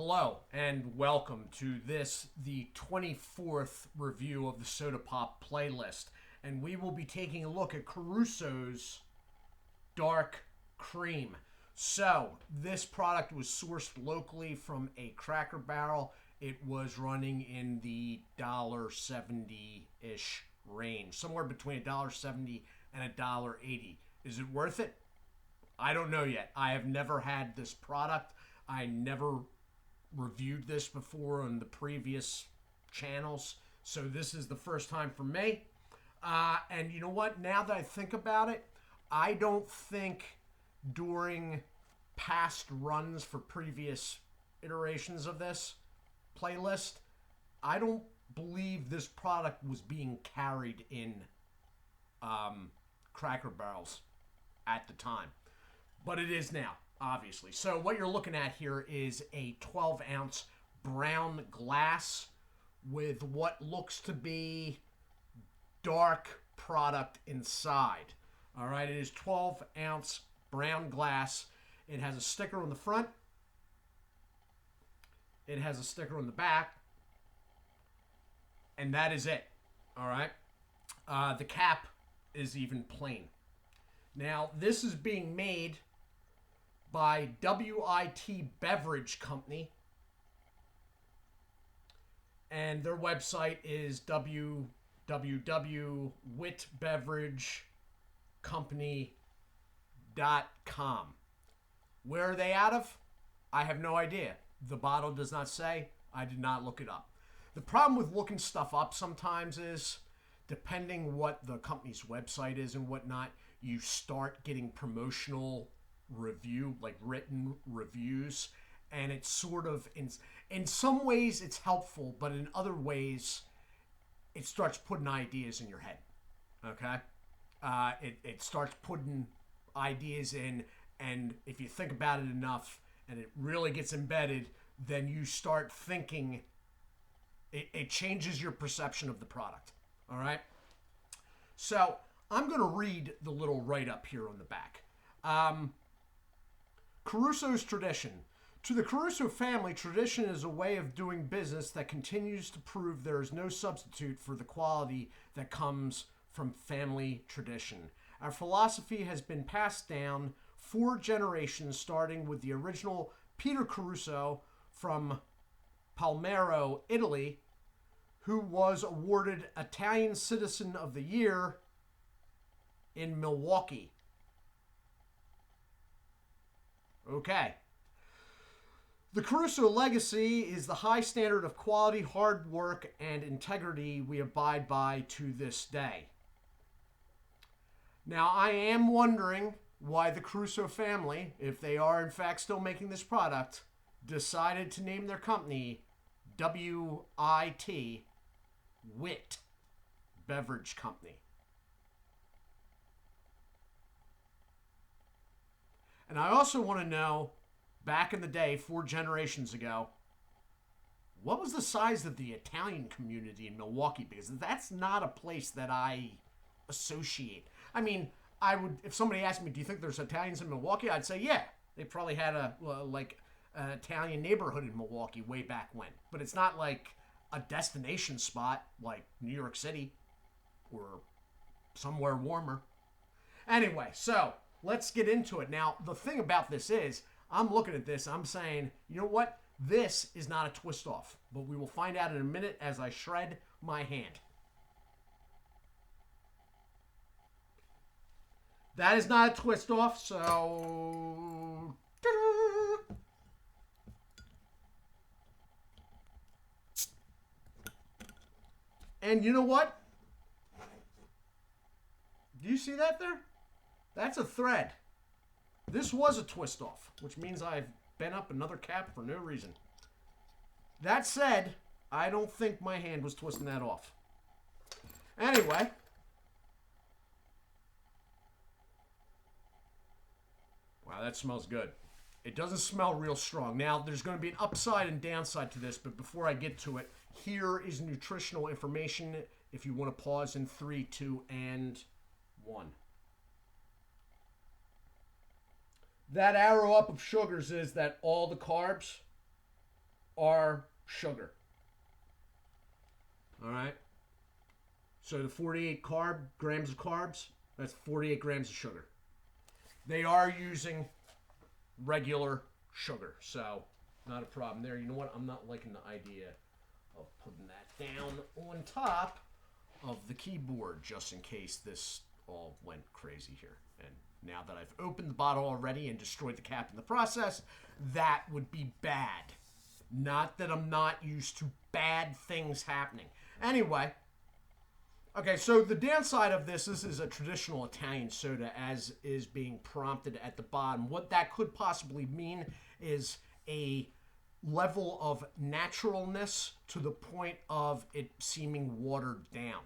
Hello and welcome to this, the 24th review of the Soda Pop playlist. And we will be taking a look at Caruso's Dark Cream. So, this product was sourced locally from a Cracker Barrel. It was running in the $1.70-ish range, somewhere between $1.70 and $1.80. Is it worth it? I don't know yet. I have never had this product. I never reviewed this before on the previous channels, so this is the first time for me. And you know what? Now that I think about it, I don't think during past runs for previous iterations of this playlist, I don't believe this product was being carried in Cracker Barrels at the time. But it is now, obviously. So what you're looking at here is a 12-ounce brown glass with what looks to be dark product inside. All right, it is 12-ounce brown glass. It has a sticker on the front. It has a sticker on the back. And that is it. All right. The cap is even plain. Now, this is being made by WIT Beverage Company, and their website is www.witbeveragecompany.com. Where are they out of? I have no idea. The bottle does not say. I did not look it up. The problem with looking stuff up sometimes is, depending what the company's website is and whatnot, you start getting promotional review, like written reviews, and it's sort of in some ways it's helpful, but in other ways it starts putting ideas in your head. Okay. It starts putting ideas in, and if you think about it enough and it really gets embedded, then you start thinking it changes your perception of the product. All right. So I'm going to read the little write-up here on the back. Caruso's tradition. To the Caruso family, tradition is a way of doing business that continues to prove there is no substitute for the quality that comes from family tradition. Our philosophy has been passed down 4 generations, starting with the original Peter Caruso from Palermo, Italy, who was awarded Italian Citizen of the Year in Milwaukee. Okay. The Caruso legacy is the high standard of quality, hard work, and integrity we abide by to this day. Now, I am wondering why the Caruso family, if they are in fact still making this product, decided to name their company WIT, WIT Beverage Company. And I also want to know, back in the day, 4 generations ago, what was the size of the Italian community in Milwaukee? Because that's not a place that I associate. I mean, I would, if somebody asked me, do you think there's Italians in Milwaukee? I'd say, yeah. They probably had an Italian neighborhood in Milwaukee way back when. But it's not like a destination spot like New York City or somewhere warmer. Anyway, so let's get into it. Now, the thing about this is, I'm looking at this, I'm saying, you know what? This is not a twist off, but we will find out in a minute as I shred my hand. That is not a twist off, so ta-da! And you know what? Do you see that there? That's a thread. This was a twist off, which means I've bent up another cap for no reason. That said, I don't think my hand was twisting that off. Anyway. Wow, that smells good. It doesn't smell real strong. Now, there's going to be an upside and downside to this, but before I get to it, here is nutritional information if you want to pause in 3, 2, and 1. That arrow up of sugars is that all the carbs are sugar. All right. So the 48 grams of carbs, that's 48 grams of sugar. They are using regular sugar, so not a problem there. You know what? I'm not liking the idea of putting that down on top of the keyboard just in case this all went crazy here. And now that I've opened the bottle already and destroyed the cap in the process, that would be bad. Not that I'm not used to bad things happening. Anyway, okay, so the downside of this is a traditional Italian soda as is being prompted at the bottom. What that could possibly mean is a level of naturalness to the point of it seeming watered down.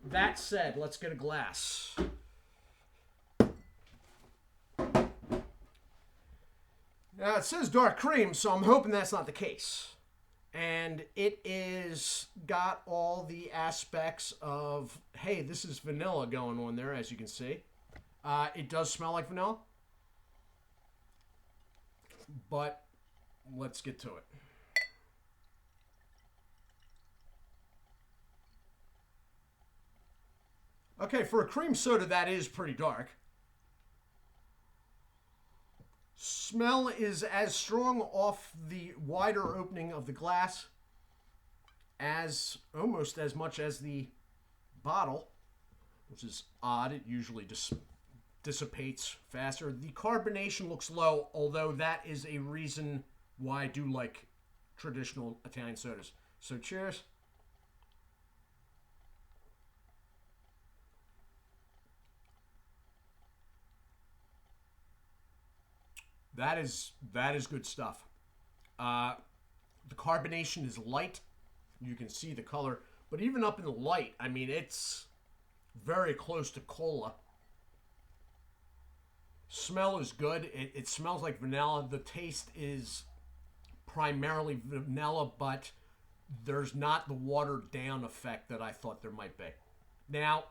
That said, let's get a glass. Now, it says dark cream, so I'm hoping that's not the case. And it is got all the aspects of, hey, this is vanilla going on there, as you can see. It does smell like vanilla. But let's get to it. Okay, for a cream soda, that is pretty dark. Smell is as strong off the wider opening of the glass as almost as much as the bottle, which is odd. It usually just dissipates faster. The carbonation looks low, although that is a reason why I do like traditional Italian sodas. So cheers. That is good stuff. The carbonation is light. You can see the color, but even up in the light, I mean, it's very close to cola. Smell is good. It smells like vanilla. The taste is primarily vanilla, but there's not the watered down effect that I thought there might be. Now,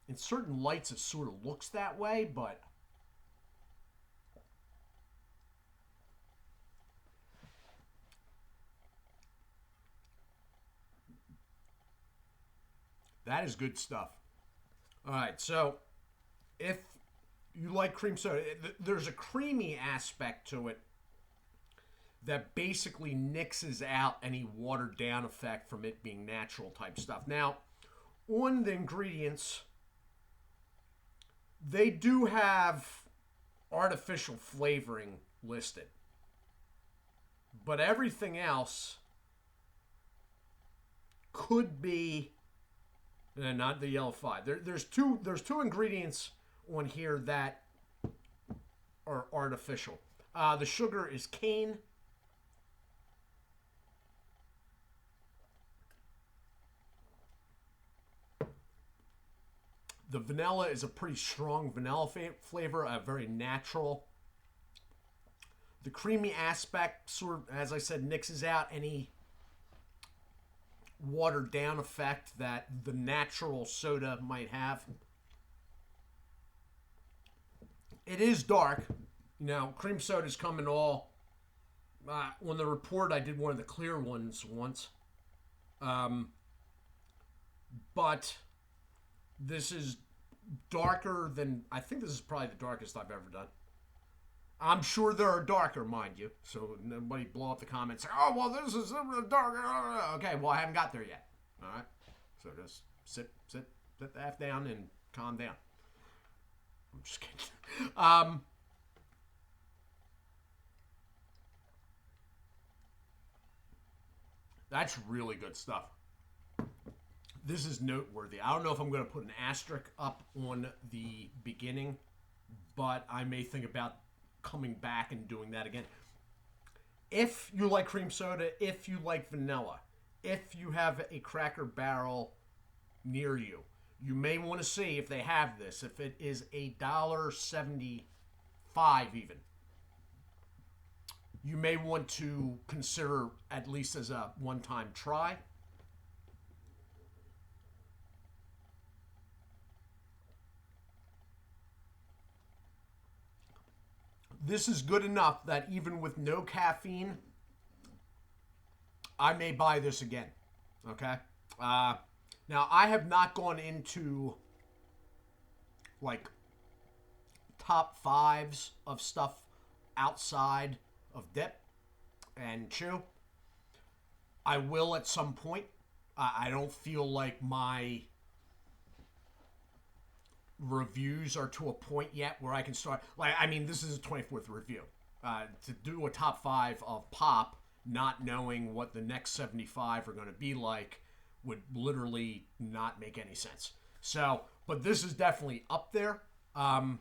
in certain lights, it sort of looks that way, but that is good stuff. All right, so if you like cream soda, there's a creamy aspect to it that basically nixes out any watered down effect from it being natural type stuff. Now, on the ingredients, they do have artificial flavoring listed, but everything else could be not the yellow 5. There's two ingredients on here that are artificial. The sugar is cane. The vanilla is a pretty strong vanilla flavor, very natural. The creamy aspect, sort of, as I said, nixes out any watered down effect that the natural soda might have. It is dark. Now, cream sodas come in all. On the report, I did one of the clear ones once. But this is darker than, I think this is probably the darkest I've ever done. I'm sure there are darker, mind you. So nobody blow up the comments. Oh, well, this is darker. Okay, well, I haven't got there yet. All right. So just sit the F down and calm down. I'm just kidding. That's really good stuff. This is noteworthy. I don't know if I'm going to put an asterisk up on the beginning, but I may think about coming back and doing that again. If you like cream soda, if you like vanilla, if you have a Cracker Barrel near you, you may want to see if they have this. If it is $1.75 even, you may want to consider at least as a one-time try. This is good enough that even with no caffeine, I may buy this again. Okay. Now I have not gone into like top fives of stuff outside of Dip and Chew. I will at some point. I don't feel like my reviews are to a point yet where I can start. Like, I mean, this is a 24th review. To do a top five of pop, not knowing what the next 75 are going to be like, would literally not make any sense. So, but this is definitely up there. I'm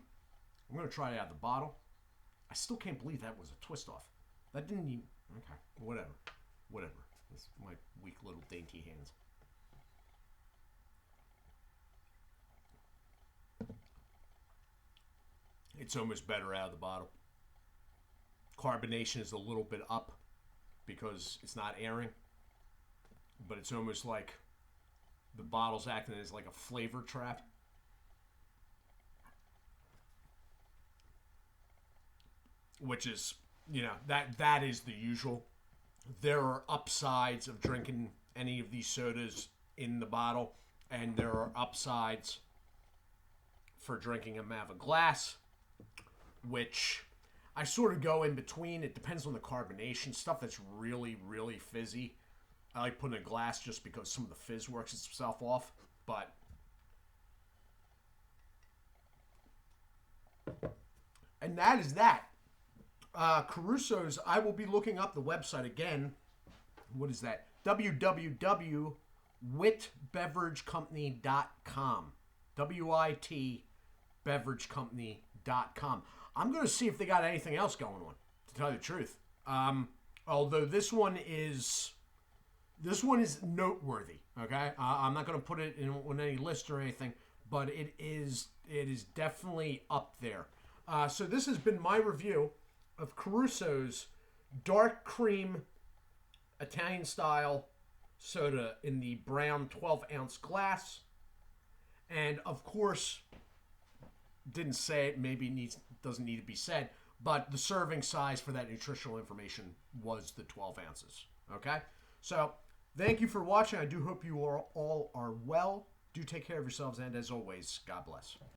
going to try it out of the bottle. I still can't believe that was a twist off. That didn't even. Okay, whatever. It's my weak little dainty hands. It's almost better out of the bottle. Carbonation is a little bit up because it's not airing, but it's almost like the bottle's acting as like a flavor trap. Which is, that is the usual. There are upsides of drinking any of these sodas in the bottle, and there are upsides for drinking them out of a glass, which I sort of go in between. It depends on the carbonation. Stuff that's really, really fizzy, I like putting in a glass just because some of the fizz works itself off. But and that is that. Caruso's, I will be looking up the website again. What is that? www.witbeveragecompany.com. WIT beveragecompany.com. I'm going to see if they got anything else going on, to tell you the truth. Although this one is noteworthy, okay? I'm not going to put it on any list or anything, but it is definitely up there. So this has been my review of Caruso's dark cream Italian style soda in the brown 12-ounce glass. And of course, didn't say it, maybe doesn't need to be said, but the serving size for that nutritional information was the 12 ounces. Okay? So, thank you for watching. I do hope you all are well. Do take care of yourselves, and as always, God bless.